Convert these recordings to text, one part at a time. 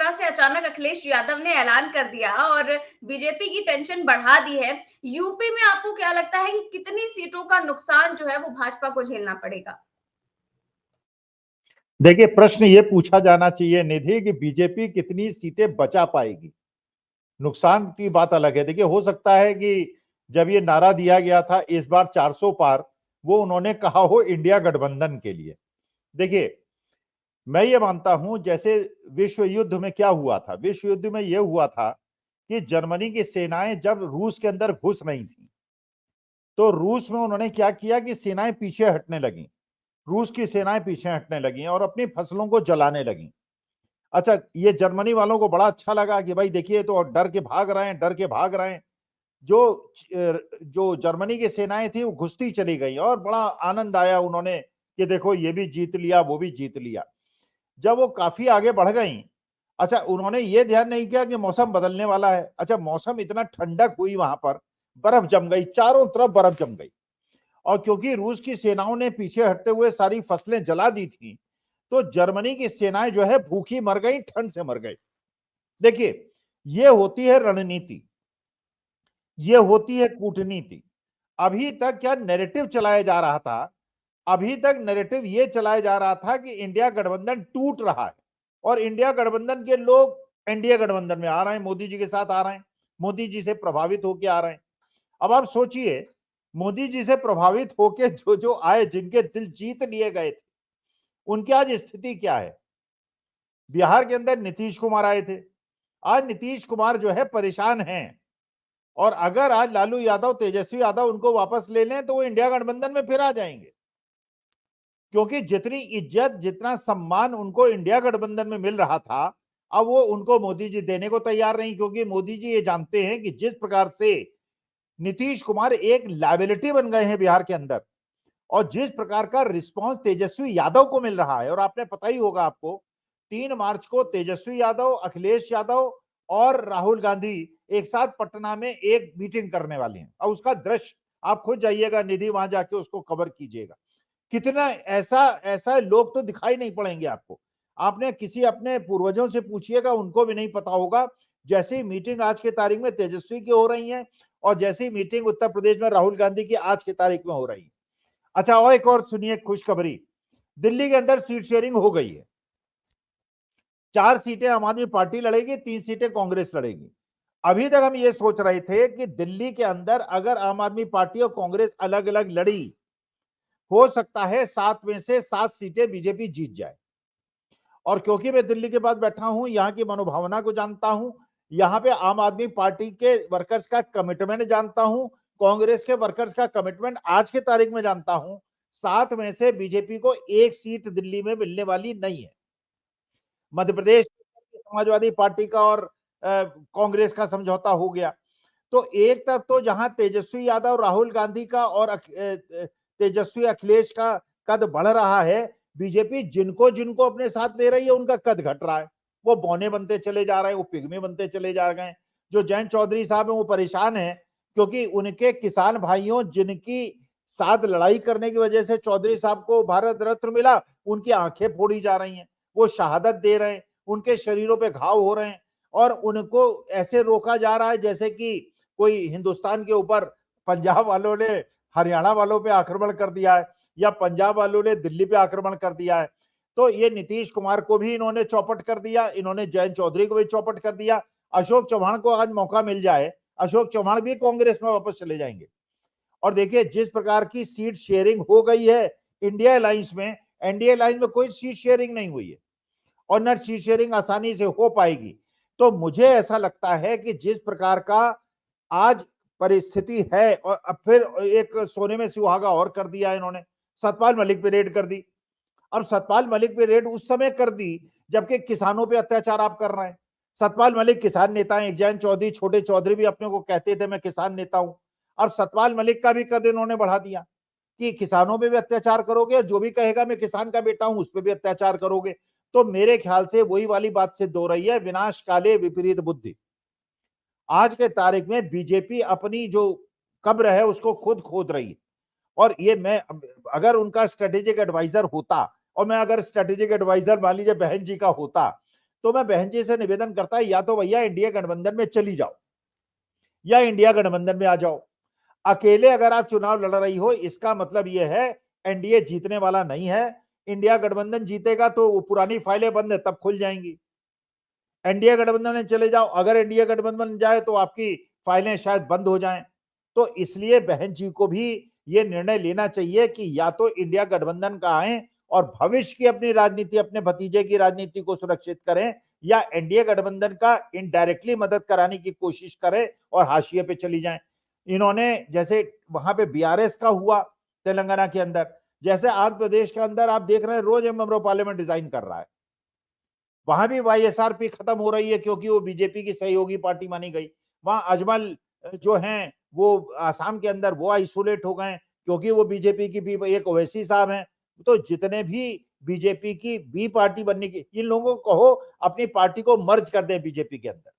तरह से अचानक अखिलेश यादव ने ऐलान कर दिया और बीजेपी की टेंशन बढ़ा दी है, यूपी में आपको क्या लगता है कि कितनी सीटों का नुकसान जो है वो भाजपा को झेलना पड़ेगा? देखिए, प्रश्न ये पूछा जाना चाहिए निधि कि बीजेपी कितनी सीटें बचा पाएगी। नुकसान की बात अलग है। देखिए, हो सकता है कि जब ये नारा दिया गया था इस बार 400 पार, वो उन्होंने कहा हो इंडिया गठबंधन के लिए। देखिए, मैं ये मानता हूं जैसे विश्व युद्ध में क्या हुआ था, विश्व युद्ध में यह हुआ था कि जर्मनी की सेनाएं जब रूस के अंदर घुस रही थी तो रूस में उन्होंने क्या किया कि सेनाएं पीछे हटने लगी, रूस की सेनाएं पीछे हटने लगी और अपनी फसलों को जलाने लगी। अच्छा, ये जर्मनी वालों को बड़ा अच्छा लगा कि भाई देखिए तो डर के भाग रहे हैं, डर के भाग रहे हैं। जो जो जर्मनी की सेनाएं थी वो घुसती चली गई और बड़ा आनंद आया उन्होंने कि देखो ये भी जीत लिया, वो भी जीत लिया। जब वो काफी आगे बढ़ गई, अच्छा उन्होंने ये ध्यान नहीं किया कि मौसम बदलने वाला है। अच्छा, मौसम इतना ठंडक हुई वहां पर, बर्फ जम गई, चारों तरफ बर्फ जम गई। और क्योंकि रूस की सेनाओं ने पीछे हटते हुए सारी फसलें जला दी थी, तो जर्मनी की सेनाएं जो है भूखी मर गई, ठंड से मर गई। देखिए, ये होती है रणनीति, ये होती है कूटनीति। अभी तक क्या नैरेटिव चलाया जा रहा था, अभी तक नैरेटिव ये चलाया जा रहा था कि इंडिया गठबंधन टूट रहा है और इंडिया गठबंधन के लोग एनडीए गठबंधन में आ रहे हैं, मोदी जी के साथ आ रहे हैं, मोदी जी से प्रभावित होकर आ रहे हैं। अब आप सोचिए, मोदी जी से प्रभावित होकर जो जो आए, जिनके दिल जीत लिए गए थे, उनकी आज स्थिति क्या है। बिहार के अंदर नीतीश कुमार आए थे, आज नीतीश कुमार जो है परेशान हैं और अगर आज लालू यादव, तेजस्वी यादव उनको वापस ले लें तो वो इंडिया गठबंधन में फिर आ जाएंगे, क्योंकि जितनी इज्जत, जितना सम्मान उनको इंडिया गठबंधन में मिल रहा था, अब वो उनको मोदी जी देने को तैयार नहीं, क्योंकि मोदी जी ये जानते हैं कि जिस प्रकार से नीतीश कुमार एक लायबिलिटी बन गए हैं बिहार के अंदर और जिस प्रकार का रिस्पांस तेजस्वी यादव को मिल रहा है, और आपने पता ही होगा आपको 3 मार्च को तेजस्वी यादव, अखिलेश यादव और राहुल गांधी एक साथ पटना में एक मीटिंग करने वाले हैं और उसका दृश्य आप खुद जाइएगा निधि, वहां जाके उसको कवर कीजिएगा। कितना ऐसा ऐसा लोग तो दिखाई नहीं पड़ेंगे आपको। आपने किसी अपने पूर्वजों से पूछिएगा, उनको भी नहीं पता होगा। जैसे ही मीटिंग आज के तारीख में तेजस्वी की हो रही है और जैसी मीटिंग उत्तर प्रदेश में राहुल गांधी की आज की तारीख में हो रही है। अच्छा, और एक और सुनिए खुशखबरी, दिल्ली के अंदर सीट शेयरिंग हो गई है। 4 सीटें आम आदमी पार्टी लड़ेगी, 3 सीटें कांग्रेस लड़ेगी। अभी तक हम ये सोच रहे थे कि दिल्ली के अंदर अगर आम आदमी पार्टी और कांग्रेस अलग अलग लड़ी, हो सकता है 7 में से 7 सीटें बीजेपी जीत जाए। और क्योंकि मैं दिल्ली के बाद बैठा हूं, यहां की मनोभावना को जानता हूं, यहां पे आम आदमी पार्टी के वर्कर्स का कमिटमेंट जानता हूं, कांग्रेस के वर्कर्स का कमिटमेंट आज के तारीख में जानता हूं, 7 में से बीजेपी को 1 सीट दिल्ली में मिलने वाली नहीं है। मध्य प्रदेश समाजवादी पार्टी का और कांग्रेस का समझौता हो गया। तो एक तरफ तो जहां तेजस्वी यादव, राहुल गांधी का और तेजस्वी अखिलेश का कद बढ़ रहा है, बीजेपी जिनको जिनको अपने साथ ले रही है उनका कद घट रहा है। वो बौने बनते चले जा रहे हैं, वो पिग्मी बनते चले जा रहे हैं। जो जयंत चौधरी साहब हैं वो परेशान हैं, क्योंकि उनके किसान भाइयों जिनकी साथ लड़ाई करने की वजह से चौधरी साहब को भारत रत्न मिला, उनकी आंखें फोड़ी जा रही हैं, वो शहादत दे रहे हैं, उनके शरीरों पे घाव हो रहे हैं और उनको ऐसे रोका जा रहा है जैसे कि कोई हिंदुस्तान के ऊपर पंजाब वालों ने हरियाणा वालों पे आक्रमण कर दिया है या पंजाब वालों ने दिल्ली पे आक्रमण कर दिया है। तो ये नीतीश कुमार को भी इन्होंने चौपट कर दिया, इन्होंने जयंत चौधरी को भी चौपट कर दिया। अशोक चौहान को आज मौका मिल जाए, अशोक चौहान भी कांग्रेस में वापस चले जाएंगे। और देखिए, जिस प्रकार की सीट शेयरिंग हो गई है इंडिया अलायंस में, एनडीए अलायंस में कोई सीट शेयरिंग नहीं हुई है और न सीट शेयरिंग आसानी से हो पाएगी। तो मुझे ऐसा लगता है कि जिस प्रकार का आज परिस्थिति है, और अब फिर एक सोने में सुहागा और कर दिया इन्होंने, सतपाल मलिक पे रेड कर दी। अब सतपाल मलिक पे रेड उस समय कर दी जबकि किसानों पे अत्याचार आप कर रहे हैं। सतपाल मलिक किसान नेता हैं, जयंत चौधरी, छोटे चौधरी भी अपने को कहते थे मैं किसान नेता हूं। अब सतपाल मलिक का भी कद इन्होंने बढ़ा दिया कि किसानों पे भी अत्याचार करोगे और जो भी कहेगा मैं किसान का बेटा हूं उस पर भी अत्याचार करोगे। तो मेरे ख्याल से वही वाली बात सिद्ध हो रही है, विनाश काले विपरीत बुद्धि। आज के तारीख में बीजेपी अपनी जो कब्र है उसको खुद खोद रही है। और ये मैं अगर उनका स्ट्रेटेजिक एडवाइजर होता और मैं अगर स्ट्रेटेजिक एडवाइजर मान लीजिए बहन जी का होता, तो मैं बहन जी से निवेदन करता है या तो भैया इंडिया गठबंधन में चली जाओ या इंडिया गठबंधन में आ जाओ। अकेले अगर आप चुनाव लड़ रही हो इसका मतलब यह है एनडीए जीतने वाला नहीं है। इंडिया गठबंधन जीतेगा तो वो पुरानी फाइलें बंद है तब खुल जाएंगी। एनडीए गठबंधन में चले जाओ, अगर एनडीए गठबंधन में जाए तो आपकी फाइलें शायद बंद हो जाएं। तो इसलिए बहन जी को भी ये निर्णय लेना चाहिए कि या तो इंडिया गठबंधन का आए और भविष्य की अपनी राजनीति, अपने भतीजे की राजनीति को सुरक्षित करें, या एनडीए गठबंधन का इनडायरेक्टली मदद कराने की कोशिश करें और हाशिए पे चली जाएं। इन्होंने जैसे वहां पे बीआरएस का हुआ तेलंगाना के अंदर, जैसे आंध्र प्रदेश के अंदर आप देख रहे हैं रोज मेंबर ऑफ पार्लियामेंट डिजाइन कर रहा है, वहां भी वाईएसआरपी खत्म हो रही है क्योंकि वो बीजेपी की सहयोगी पार्टी मानी गई। वहां अजमल जो हैं वो आसाम के अंदर वो आइसोलेट हो गए क्योंकि वो बीजेपी की भी एक ओवैसी साहब हैं। तो जितने भी बीजेपी की बी पार्टी बनने की, इन लोगों को कहो अपनी पार्टी को मर्ज कर दें बीजेपी के अंदर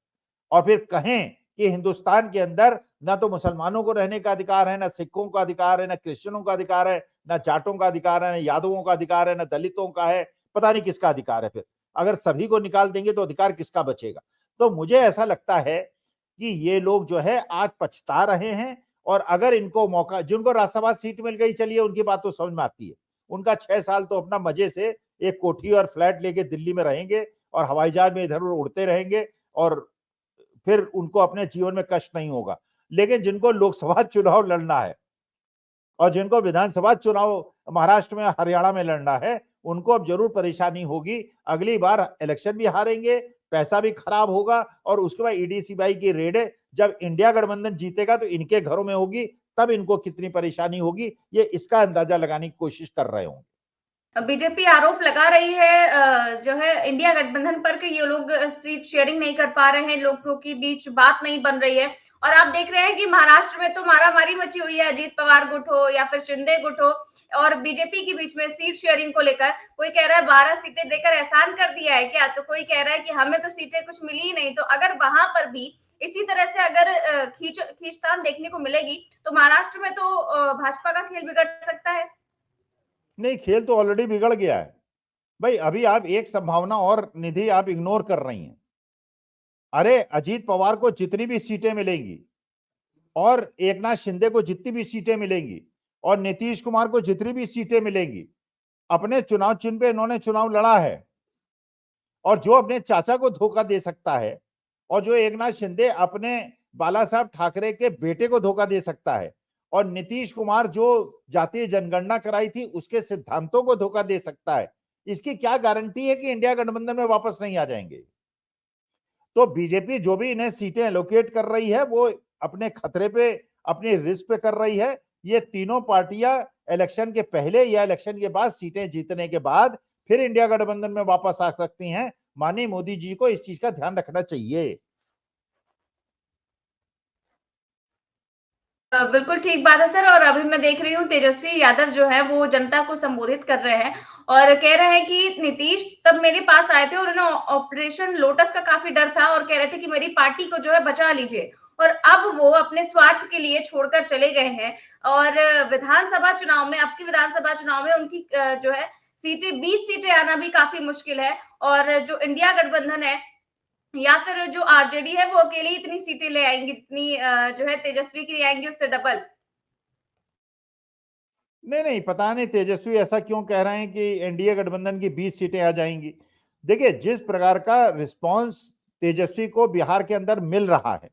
और फिर कहें कि हिंदुस्तान के अंदर ना तो मुसलमानों को रहने का अधिकार है, ना सिखों का अधिकार है, ना क्रिश्चियनों का अधिकार है, ना जाटों का अधिकार है, ना यादवों का अधिकार है, ना दलितों का है, पता नहीं किसका अधिकार है। फिर अगर सभी को निकाल देंगे तो अधिकार किसका बचेगा? तो मुझे ऐसा लगता है कि ये लोग जो है आज पछता रहे हैं और अगर इनको मौका, जिनको राज्यसभा सीट मिल गई चलिए उनकी बात तो समझ में आती है, उनका 6 साल तो अपना मजे से एक कोठी और फ्लैट लेके दिल्ली में रहेंगे और हवाई जहाज में इधर उधर उड़ते रहेंगे और फिर उनको अपने जीवन में कष्ट नहीं होगा। लेकिन जिनको लोकसभा चुनाव लड़ना है और जिनको विधानसभा चुनाव महाराष्ट्र में, हरियाणा में लड़ना है, उनको अब जरूर परेशानी होगी। अगली बार इलेक्शन भी हारेंगे, पैसा भी खराब होगा और उसके बाद ईडी सीबीआई की रेड जब इंडिया गठबंधन जीतेगा तो इनके घरों में होगी, तब इनको कितनी परेशानी होगी ये इसका अंदाजा लगाने की कोशिश कर रहे होंगे। बीजेपी आरोप लगा रही है जो है इंडिया गठबंधन पर कि ये लोग सीट शेयरिंग नहीं कर पा रहे हैं, लोगों के बीच बात नहीं बन रही है। और आप देख रहे हैं कि महाराष्ट्र में तो मारामारी मची हुई है, अजीत पवार गुट हो या फिर शिंदे गुट हो और बीजेपी के बीच में सीट शेयरिंग को लेकर। कोई कह रहा है 12 सीटें देकर एहसान कर दिया है क्या, तो कोई कह रहा है कि हमें तो सीटें कुछ मिली ही नहीं। तो अगर वहां पर भी इसी तरह से अगर खींचतान देखने को मिलेगी तो महाराष्ट्र में तो भाजपा का खेल बिगड़ सकता है। नहीं, खेल तो ऑलरेडी बिगड़ गया है भाई। अभी आप एक संभावना और निधि आप इग्नोर कर रही हैं। अरे अजीत पवार को जितनी भी सीटें मिलेंगी और एकनाथ शिंदे को जितनी भी सीटें मिलेंगी और नीतीश कुमार को जितनी भी सीटें मिलेंगी, अपने चुनाव चिन्ह पे इन्होंने चुनाव लड़ा है। और जो अपने चाचा को धोखा दे सकता है और जो एकनाथ शिंदे अपने बाला साहब ठाकरे के बेटे को धोखा दे सकता है और नीतीश कुमार जो जातीय जनगणना कराई थी उसके सिद्धांतों को धोखा दे सकता है, इसकी क्या गारंटी है कि इंडिया गठबंधन में वापस नहीं आ जाएंगे? तो बीजेपी जो भी इन्हें सीटें एलोकेट कर रही है वो अपने खतरे पे, अपने रिस्क पे कर रही है। ये तीनों पार्टियां इलेक्शन के पहले या इलेक्शन के बाद सीटें जीतने के बाद फिर इंडिया गठबंधन में वापस आ सकती हैं। माननीय मोदी जी को इस चीज का ध्यान रखना चाहिए। बिल्कुल ठीक बात है सर। और अभी मैं देख रही हूँ तेजस्वी यादव जो है वो जनता को संबोधित कर रहे हैं और कह रहे हैं कि नीतीश तब मेरे पास आए थे और उन्हें ऑपरेशन लोटस का काफी डर था और कह रहे थे कि मेरी पार्टी को जो है बचा लीजिए। और अब वो अपने स्वार्थ के लिए छोड़कर चले गए हैं और विधानसभा चुनाव में, अब की विधानसभा चुनाव में उनकी जो है सीटें, 20 सीटें आना भी काफी मुश्किल है। और जो इंडिया गठबंधन है या फिर जो आरजेडी है वो अकेली इतनी सीटें ले आएंगी जितनी जो है तेजस्वी की ले आएंगी, उससे डबल। नहीं नहीं, पता नहीं तेजस्वी ऐसा क्यों कह रहे हैं कि एनडीए गठबंधन की 20 सीटें आ जाएंगी। देखिए जिस प्रकार का रिस्पांस तेजस्वी को बिहार के अंदर मिल रहा है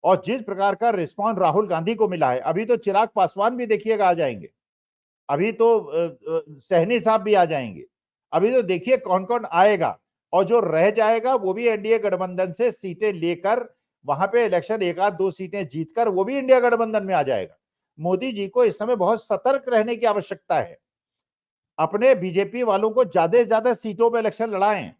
और जिस प्रकार का रिस्पांस राहुल गांधी को मिला है, अभी तो चिराग पासवान भी देखिएगा आ जाएंगे, अभी तो सहनी साहब भी आ जाएंगे, अभी तो देखिए कौन कौन आएगा और जो रह जाएगा वो भी एनडीए गठबंधन से सीटें लेकर वहां पे इलेक्शन एक आध दो सीटें जीतकर वो भी इंडिया गठबंधन में आ जाएगा। मोदी जी को इस समय बहुत सतर्क रहने की आवश्यकता है। अपने बीजेपी वालों को ज्यादा से ज्यादा सीटों पे इलेक्शन लड़ाएं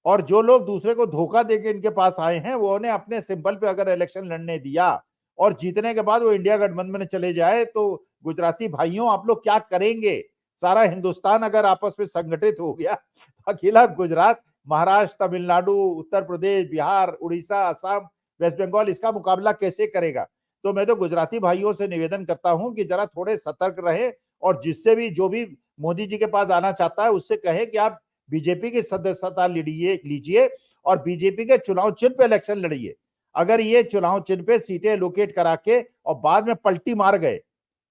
और जो लोग दूसरे को धोखा देके इनके पास आए हैं वो उन्हें अपने सिंबल पे अगर इलेक्शन लड़ने दिया और जीतने के बाद वो इंडिया गठबंधन में चले जाए तो गुजराती भाइयों आप लोग क्या करेंगे? सारा हिंदुस्तान अगर आपस में संगठित हो गया तो अकेला गुजरात, महाराष्ट्र, तमिलनाडु, उत्तर प्रदेश, बिहार, उड़ीसा, असम, वेस्ट बंगाल इसका मुकाबला कैसे करेगा? तो मैं तो गुजराती भाइयों से निवेदन करता हूं कि जरा थोड़े सतर्क रहे और जिससे भी जो भी मोदी जी के पास आना चाहता है उससे कहे कि आप बीजेपी की सदस्यता लीजिए और बीजेपी के चुनाव चिन्ह पे इलेक्शन लड़िए। अगर ये चुनाव चिन्ह पे सीटें एलोकेट करा के और बाद में पलटी मार गए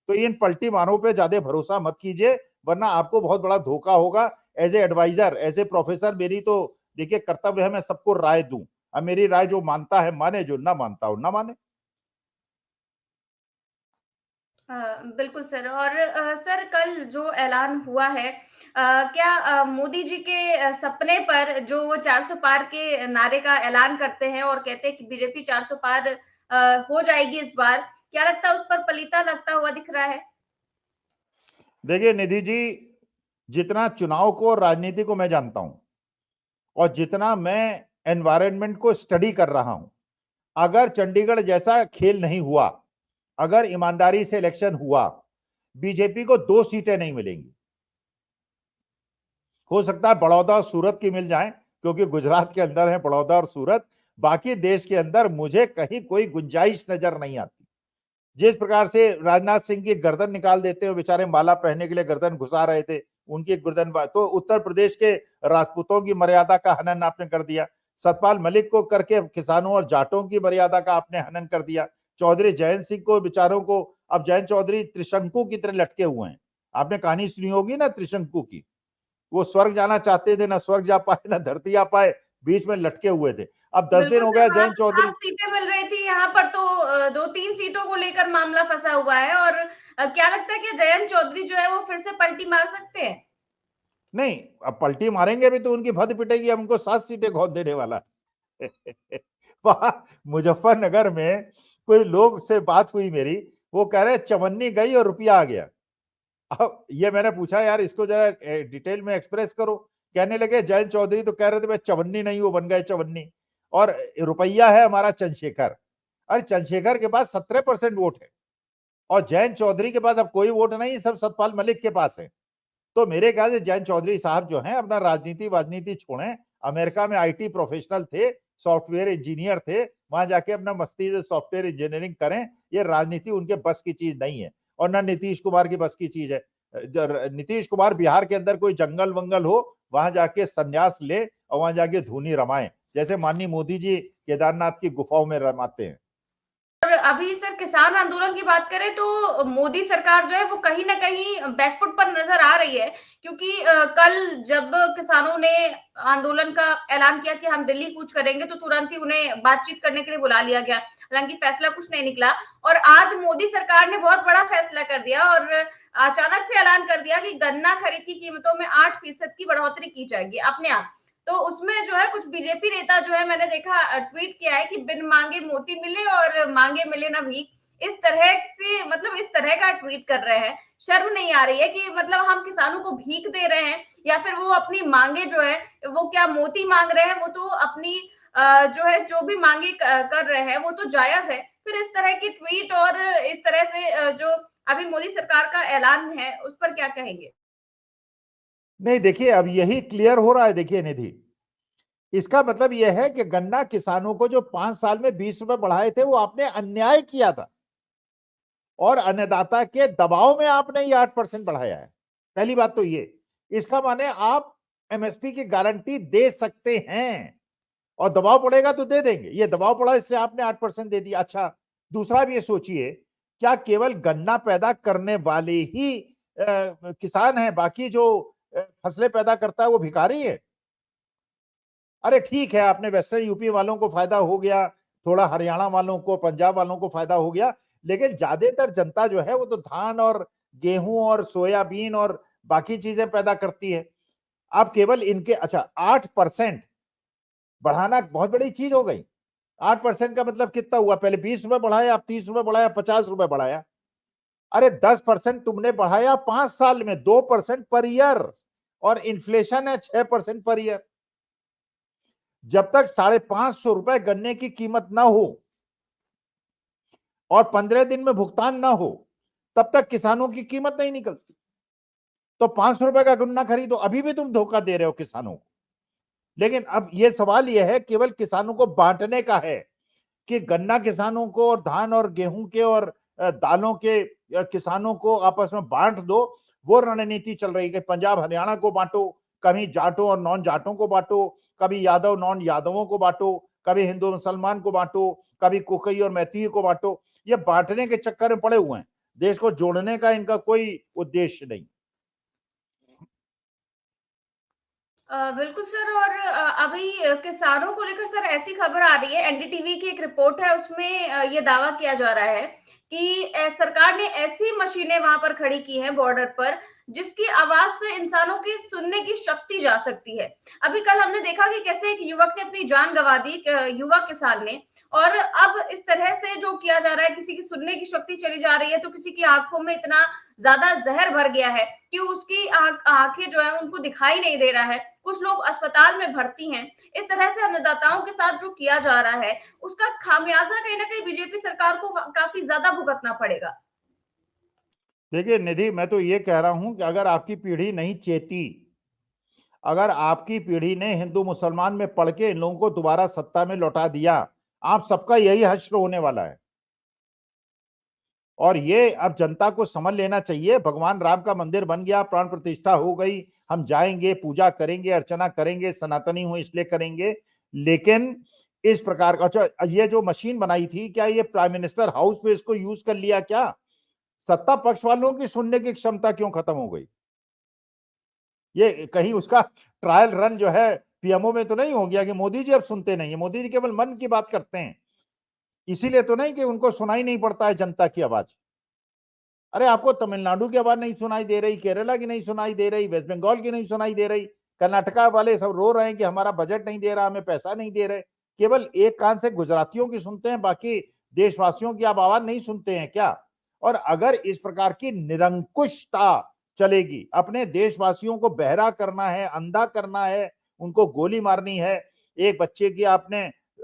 तो इन पलटी मारों पे ज्यादा भरोसा मत कीजिए, वरना आपको बहुत बड़ा धोखा होगा। As a adviser, as a professor, मेरी तो देखिए कर्तव्य है मैं सबको राय दूं। अब मेरी राय जो मानता है माने, जो ना मानता हो ना माने। बिल्कुल सर। और सर कल जो ऐलान हुआ है, क्या मोदी जी के सपने पर जो वो 400 पार के नारे का ऐलान करते हैं और कहते हैं कि बीजेपी 400 पार हो जाएगी इस बार, क्या लगता है उस पर पलीता लगता हुआ दिख रहा है? देखिए निधि जी, जितना चुनाव को और राजनीति को मैं जानता हूं और जितना मैं एनवायरनमेंट को स्टडी कर रहा हूं, अगर चंडीगढ़ जैसा खेल नहीं हुआ, अगर ईमानदारी से इलेक्शन हुआ, बीजेपी को 2 सीटें नहीं मिलेंगी। हो सकता है बड़ौदा और सूरत की मिल जाए, क्योंकि गुजरात के अंदर है बड़ौदा और सूरत। बाकी देश के अंदर मुझे कहीं कोई गुंजाइश नजर नहीं आती। जिस प्रकार से राजनाथ सिंह की गर्दन निकाल देते हो, बेचारे माला पहनने के लिए गर्दन घुसा रहे थे, उनकी गर्दन, तो उत्तर प्रदेश के राजपूतों की मर्यादा का हनन आपने कर दिया। सतपाल मलिक को करके किसानों और जाटों की मर्यादा का आपने हनन कर दिया। चौधरी जयंत सिंह को बेचारों को, अब जयंत चौधरी त्रिशंकु की तरह लटके हुए हैं। आपने कहानी सुनी होगी ना त्रिशंकु की, वो स्वर्ग जाना चाहते थे, ना स्वर्ग जा पाए ना धरती आ पाए, बीच में लटके हुए थे। अब 10 दिन बिल्कुल हो सर, गया वहाँ जयंत तो चौधरी। 7 सीटें मिल रही थी, यहाँ पर तो 2-3 सीटों को लेकर मामला फंसा हुआ है। और क्या लगता है कि जयंत चौधरी जो है वो फिर से पलटी मार सकते हैं? नहीं, अब पलटी मारेंगे भी तो उनकी भद पिटेगी, अब उनको 7 सीटें कौन देने वाला है। वहां मुजफ्फरनगर में कोई लोग से बात हुई मेरी, वो कह रहे चवन्नी गई और रुपया आ गया। अब ये मैंने पूछा यार इसको जरा डिटेल में एक्सप्रेस करो। कहने लगे जयंत चौधरी तो कह रहे थे मैं चवन्नी नहीं हूं, बन गए चवन्नी, और रुपया है हमारा चंद्रशेखर। अरे चंद्रशेखर के पास 17% वोट है और जयंत चौधरी के पास अब कोई वोट नहीं, सब सतपाल मलिक के पास है। तो मेरे ख्याल से जयंत चौधरी साहब जो हैं अपना राजनीति छोड़ें। अमेरिका में आईटी प्रोफेशनल थे, सॉफ्टवेयर इंजीनियर थे, वहां जाके अपना मस्ती से सॉफ्टवेयर इंजीनियरिंग करें। ये राजनीति उनके बस की चीज नहीं है और ना नीतीश कुमार की बस की चीज है। नीतीश कुमार बिहार के अंदर कोई जंगल वंगल हो, वहां जाके संन्यास ले और वहां जाके धूनी रमाएं, जैसे माननीय मोदी जी केदारनाथ की गुफाओं में रमाते हैं। और अभी सर किसान आंदोलन की बात करें तो मोदी सरकार जो है वो कहीं ना कहीं बैकफुट पर नजर आ रही है, क्योंकि कल जब किसानों ने आंदोलन का ऐलान किया कि हम दिल्ली कूच करेंगे तो तुरंत ही उन्हें बातचीत करने के लिए बुला लिया गया। हालांकि फैसला कुछ नहीं निकला। और आज मोदी सरकार ने बहुत बड़ा फैसला कर दिया और अचानक से ऐलान कर दिया कि गन्ना खरीद की कीमतों में 8% की बढ़ोतरी की जाएगी अपने आप। तो उसमें जो है कुछ बीजेपी नेता जो है मैंने देखा ट्वीट किया है कि बिन मांगे मोती मिले और मांगे मिले ना भीख। इस तरह से मतलब इस तरह का ट्वीट कर रहे हैं। शर्म नहीं आ रही है कि मतलब हम किसानों को भीख दे रहे हैं या फिर वो अपनी मांगे जो है वो क्या मोती मांग रहे हैं? वो तो अपनी जो है जो भी मांगे कर रहे हैं वो तो जायज है। फिर इस तरह की ट्वीट और इस तरह से जो अभी मोदी सरकार का ऐलान है उस पर क्या कहेंगे? नहीं देखिए, अब यही क्लियर हो रहा है। देखिए निधि, इसका मतलब यह है कि गन्ना किसानों को जो 5 साल में 20 रुपए बढ़ाए थे वो आपने अन्याय किया था और अन्नदाता के दबाव में आपने ये 8% बढ़ाया है। पहली बात तो ये, इसका माने आप एमएसपी की गारंटी दे सकते हैं और दबाव पड़ेगा तो दे देंगे। ये दबाव पड़ा इसलिए आपने 8% दे दिया। अच्छा, दूसरा भी ये सोचिए, क्या केवल गन्ना पैदा करने वाले ही किसान हैं, बाकी जो फसलें पैदा करता है वो भिखारी है? अरे ठीक है, आपने वेस्टर्न यूपी वालों को फायदा हो गया, थोड़ा हरियाणा वालों को, पंजाब वालों को फायदा हो गया, लेकिन ज्यादातर जनता जो है वो तो धान और गेहूं और सोयाबीन और बाकी चीजें पैदा करती है। आप केवल इनके, अच्छा 8% बढ़ाना बहुत बड़ी चीज हो गई। 8% का मतलब कितना हुआ? पहले 20 रुपए बढ़ाया, अब 30 रुपए बढ़ाया, 50 रुपए बढ़ाया। अरे 10% तुमने बढ़ाया 5 साल में, 2% पर ईयर, और इन्फ्लेशन है 6% पर ईयर। जब तक 550 रुपए गन्ने की कीमत ना हो और 15 दिन में भुगतान ना हो, तब तक किसानों की कीमत नहीं निकलती। तो 500 रुपए का गन्ना खरीदो, अभी भी तुम धोखा दे रहे हो किसानों को। लेकिन अब यह सवाल यह है, केवल किसानों को बांटने का है कि गन्ना किसानों को और धान और गेहूं के और दालों के किसानों को आपस में बांट दो। वो रणनीति चल रही है कि पंजाब हरियाणा को बांटो, कभी जाटों और नॉन जाटों को बांटो, कभी यादव नॉन यादवों को बांटो, कभी हिंदू मुसलमान को बांटो, कभी कुकई और मैती को बांटो। ये बांटने के चक्कर में पड़े हुए हैं, देश को जोड़ने का इनका कोई उद्देश्य नहीं। बिल्कुल सर। और अभी किसानों को लेकर सर ऐसी खबर आ रही है, एनडीटीवी की एक रिपोर्ट है, उसमें ये दावा किया जा रहा है कि सरकार ने ऐसी मशीनें वहां पर खड़ी की हैं बॉर्डर पर, जिसकी आवाज से इंसानों की सुनने की शक्ति जा सकती है। अभी कल हमने देखा कि कैसे एक युवक ने अपनी जान गंवा दी, युवा किसान ने। और अब इस तरह से जो किया जा रहा है, किसी की सुनने की शक्ति चली जा रही है, तो किसी की आंखों में इतना ज्यादा जहर भर गया है कि उसकी आंखें जो है उनको दिखाई नहीं दे रहा है। कुछ लोग अस्पताल में भर्ती हैं। इस तरह से अन्नदाताओं के साथ जो किया जा रहा है, उसका खामियाजा कहीं ना कहीं बीजेपी सरकार को काफी ज्यादा भुगतना पड़ेगा। देखिए निधि, मैं तो ये कह रहा हूं कि अगर आपकी पीढ़ी नहीं चेती, अगर आपकी पीढ़ी ने हिंदू मुसलमान में पढ़ के इन लोगों को दोबारा सत्ता में लौटा दिया, आप सबका यही हश्र होने वाला है। और ये अब जनता को समझ लेना चाहिए। भगवान राम का मंदिर बन गया, प्राण प्रतिष्ठा हो गई, हम जाएंगे, पूजा करेंगे, अर्चना करेंगे, सनातनी हूं इसलिए करेंगे। लेकिन इस प्रकार का, अच्छा ये जो मशीन बनाई थी, क्या ये प्राइम मिनिस्टर हाउस में इसको यूज कर लिया क्या? सत्ता पक्ष वालों की सुनने की क्षमता क्यों खत्म हो गई? ये कहीं उसका ट्रायल रन जो है पीएमओ में तो नहीं हो गया कि मोदी जी अब सुनते नहीं है? मोदी जी केवल मन की बात करते हैं, इसीलिए तो नहीं कि उनको सुनाई नहीं पड़ता है जनता की आवाज। अरे आपको तमिलनाडु की आवाज नहीं सुनाई दे रही, केरला की नहीं सुनाई दे रही, वेस्ट बंगाल की नहीं सुनाई दे रही, कर्नाटका वाले सब रो रहे हैं कि हमारा बजट नहीं दे रहा, हमें पैसा नहीं दे रहे। केवल एक कान से गुजरातियों की सुनते हैं, बाकी देशवासियों की आप आवाज नहीं सुनते हैं क्या? और अगर इस प्रकार की निरंकुशता चलेगी, अपने देशवासियों को बहरा करना है, अंधा करना है, उनको गोली मारनी है। एक बच्चे की आपने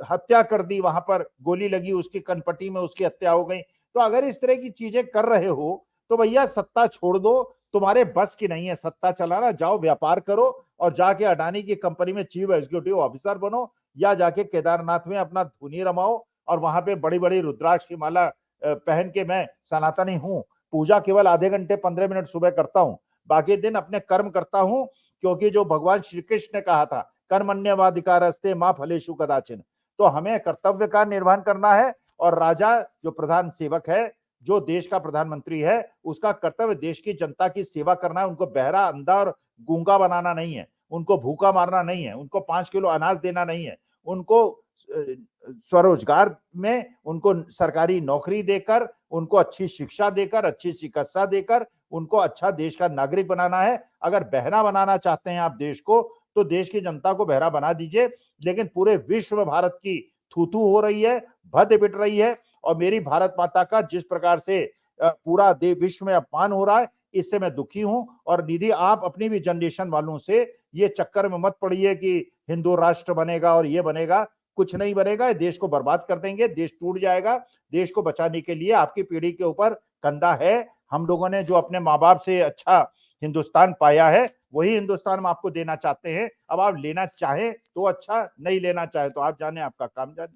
हत्या कर दी, वहां पर गोली लगी उसकी कनपट्टी में, उसकी हत्या हो गई। तो अगर इस तरह की चीजें कर रहे हो तो भैया सत्ता छोड़ दो, तुम्हारे बस की नहीं है सत्ता चलाना। जाओ व्यापार करो और जाके अडानी की कंपनी में चीफ एग्जीक्यूटिव ऑफिसर बनो, या जाके केदारनाथ में अपना धुनी रमाओ और वहां पे बड़ी बड़ी रुद्राक्ष की माला पहन के, मैं सनातनी हूं, पूजा केवल आधे घंटे 15 मिनट सुबह करता हूं, बाकी दिन अपने कर्म करता हूं। क्योंकि जो भगवान श्री कृष्ण ने कहा था, कर्मण्यवाधिकारस्ते मां फलेषु कदाचन, तो हमें कर्तव्य का निर्वहन करना है। और राजा जो प्रधान सेवक है, जो देश का प्रधानमंत्री है, उसका कर्तव्य देश की जनता की सेवा करना है। उनको बहरा, अंधा और गूंगा बनाना नहीं है, उनको भूखा मारना नहीं है, उनको 5 किलो अनाज देना नहीं है, उनको स्वरोजगार में, उनको सरकारी नौकरी देकर, उनको अच्छी शिक्षा देकर, अच्छी चिकित्सा देकर, उनको अच्छा देश का नागरिक बनाना है। अगर बहरा बनाना चाहते हैं आप देश को, तो देश की जनता को बहरा बना दीजिए। लेकिन पूरे विश्व में भारत की थू-थू हो रही है, भद्द पिट रही है, और मेरी भारत माता का जिस प्रकार से पूरा विश्व में अपमान हो रहा है, इससे मैं दुखी हूं। और निधि, आप अपनी भी जनरेशन वालों से ये चक्कर में मत पड़िए कि हिंदू राष्ट्र बनेगा और ये बनेगा। कुछ नहीं बनेगा, देश को बर्बाद कर देंगे, देश टूट जाएगा। देश को बचाने के लिए आपकी पीढ़ी के ऊपर कंधा है। हम लोगों ने जो अपने माँ बाप से अच्छा हिंदुस्तान पाया है, वही हिंदुस्तान हम आपको देना चाहते हैं। अब आप लेना चाहें तो अच्छा, नहीं लेना चाहे तो आप जाने, आपका काम जाने।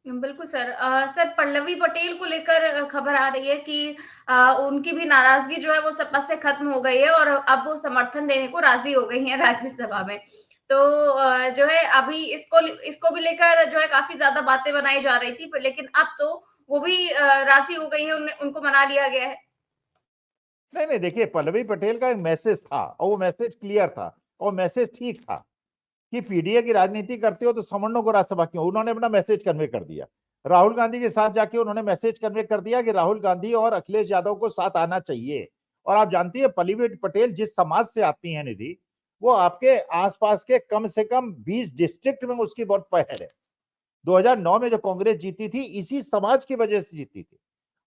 बिल्कुल सर। सर, पल्लवी पटेल को लेकर खबर आ रही है कि उनकी भी नाराजगी जो है वो सपा से खत्म हो गई है और अब वो समर्थन देने को राजी हो गई हैं राज्यसभा में। तो जो है अभी इसको इसको भी लेकर जो है काफी ज्यादा बातें बनाई जा रही थी, लेकिन अब तो वो भी राजी हो गई हैं, उनको मना लिया गया है। नहीं नहीं, देखिए पल्लवी पटेल का एक मैसेज था और वो मैसेज क्लियर था और मैसेज ठीक था कि पीडीए की राजनीति करते हो तो सवर्णों को राज्यसभा क्यों। उन्होंने अपना मैसेज कन्वे कर दिया। राहुल गांधी के साथ जाके उन्होंने मैसेज कन्वे कर दिया कि राहुल गांधी और अखिलेश यादव को साथ आना चाहिए। और आप जानती है पल्लवी पटेल जिस समाज से आती है निधि, वो आपके आसपास के कम से कम 20 डिस्ट्रिक्ट में उसकी बहुत पहल है। 2009 में जो कांग्रेस जीती थी, इसी समाज की वजह से जीती थी।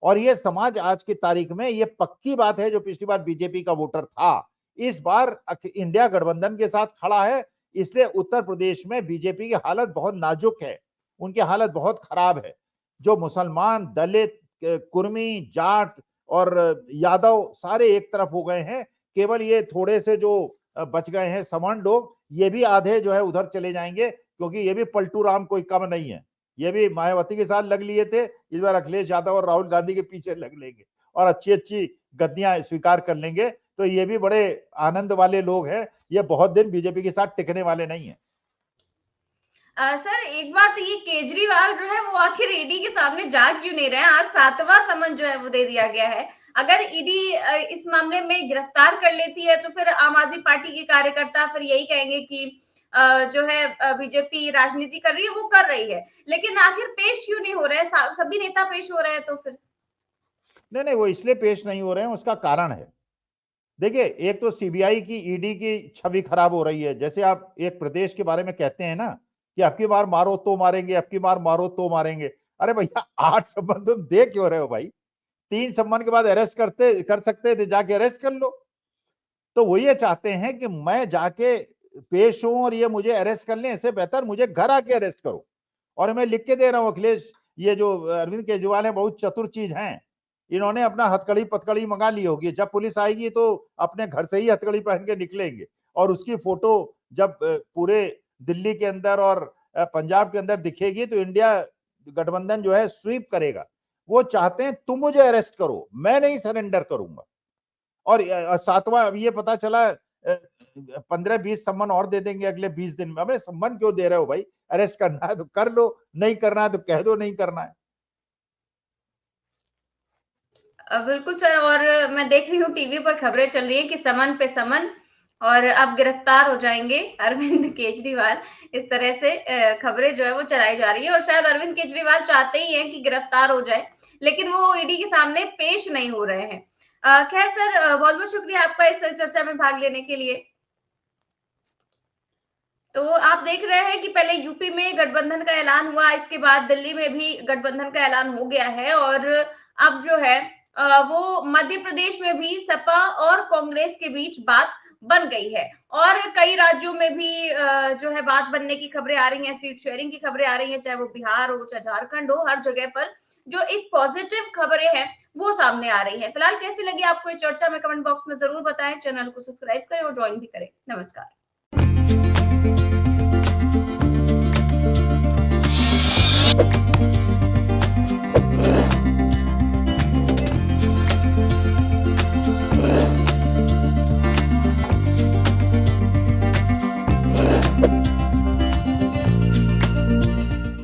और ये समाज आज की तारीख में, ये पक्की बात है, जो पिछली बार बीजेपी का वोटर था, इस बार इंडिया गठबंधन के साथ खड़ा है। इसलिए उत्तर प्रदेश में बीजेपी की हालत बहुत नाजुक है, उनकी हालत बहुत खराब है। जो मुसलमान, दलित, कुर्मी, जाट और यादव सारे एक तरफ हो गए हैं। केवल ये थोड़े से जो बच गए हैं सवर्ण लोग, ये भी आधे जो है उधर चले जाएंगे, क्योंकि ये भी पलटू राम कोई कम नहीं है। ये भी मायावती के साथ लग लिए थे, इस बार अखिलेश यादव और राहुल गांधी के पीछे लग लेंगे और अच्छी अच्छी गद्दियां स्वीकार कर लेंगे। तो ये भी बड़े आनंद वाले लोग हैं, ये बहुत दिन बीजेपी के साथ टिकने वाले नहीं है। सर एक बात ये केजरीवाल जो है वो आखिर ईडी के सामने जा क्यों नहीं रहे हैं? आज 7वां समन जो है वो दे दिया गया है। अगर ईडी इस मामले में गिरफ्तार कर लेती है तो फिर आम आदमी पार्टी के कार्यकर्ता फिर यही कहेंगे कि जो है बीजेपी राजनीति कर रही है, वो कर रही है। लेकिन आखिर पेश क्यों नहीं हो रहे हैं? सभी नेता पेश हो रहे हैं तो फिर? नहीं नहीं, वो इसलिए पेश नहीं हो रहे हैं, उसका कारण है। देखिए, एक तो सीबीआई की, ईडी की छवि खराब हो रही है। जैसे आप एक प्रदेश के बारे में कहते हैं ना कि अब की बार मारो तो मारेंगे, अब की बार मारो तो मारेंगे। अरे भैया, 8 सम्मन तुम दे क्यों रहे हो भाई? 3 सम्मन के बाद अरेस्ट कर सकते थे, जाके अरेस्ट कर लो। तो वो ये चाहते हैं कि मैं जाके पेश हूं और ये मुझे अरेस्ट कर लें, इससे बेहतर मुझे घर आके अरेस्ट करो। और मैं लिख के दे रहा हूं अखिलेश, ये जो अरविंद केजरीवाल है बहुत चतुर चीज हैं। इन्होंने अपना हथकड़ी पथकड़ी मंगा ली होगी, जब पुलिस आएगी तो अपने घर से ही हथकड़ी पहन के निकलेंगे और उसकी फोटो जब पूरे दिल्ली के अंदर और पंजाब के अंदर दिखेगी तो इंडिया गठबंधन जो है स्वीप करेगा। वो चाहते हैं तुम मुझे अरेस्ट करो, मैं नहीं सरेंडर करूंगा। और 7वां अब ये पता चला 15-20 सम्मन और दे देंगे अगले 20 दिन में। अबे सम्मन क्यों दे रहे हो भाई? अरेस्ट करना है तो कर लो, नहीं करना है तो कह दो नहीं करना है। बिल्कुल सर। और मैं देख रही हूँ टीवी पर खबरें चल रही है कि समन पे समन और अब गिरफ्तार हो जाएंगे अरविंद केजरीवाल। इस तरह से खबरें जो है वो चलाई जा रही है और शायद अरविंद केजरीवाल चाहते ही हैं कि गिरफ्तार हो जाए, लेकिन वो ईडी के सामने पेश नहीं हो रहे हैं। खैर सर, बहुत बहुत शुक्रिया आपका इस चर्चा में भाग लेने के लिए। तो आप देख रहे हैं कि पहले यूपी में गठबंधन का ऐलान हुआ, इसके बाद दिल्ली में भी गठबंधन का ऐलान हो गया है और अब जो है वो मध्य प्रदेश में भी सपा और कांग्रेस के बीच बात बन गई है और कई राज्यों में भी जो है बात बनने की खबरें आ रही हैं, सीट शेयरिंग की खबरें आ रही हैं, चाहे वो बिहार हो चाहे झारखंड हो, हर जगह पर जो एक पॉजिटिव खबरें हैं वो सामने आ रही है। फिलहाल कैसी लगी आपको ये चर्चा में कमेंट बॉक्स में जरूर बताएं। चैनल को सब्सक्राइब करें और ज्वाइन भी करें। नमस्कार।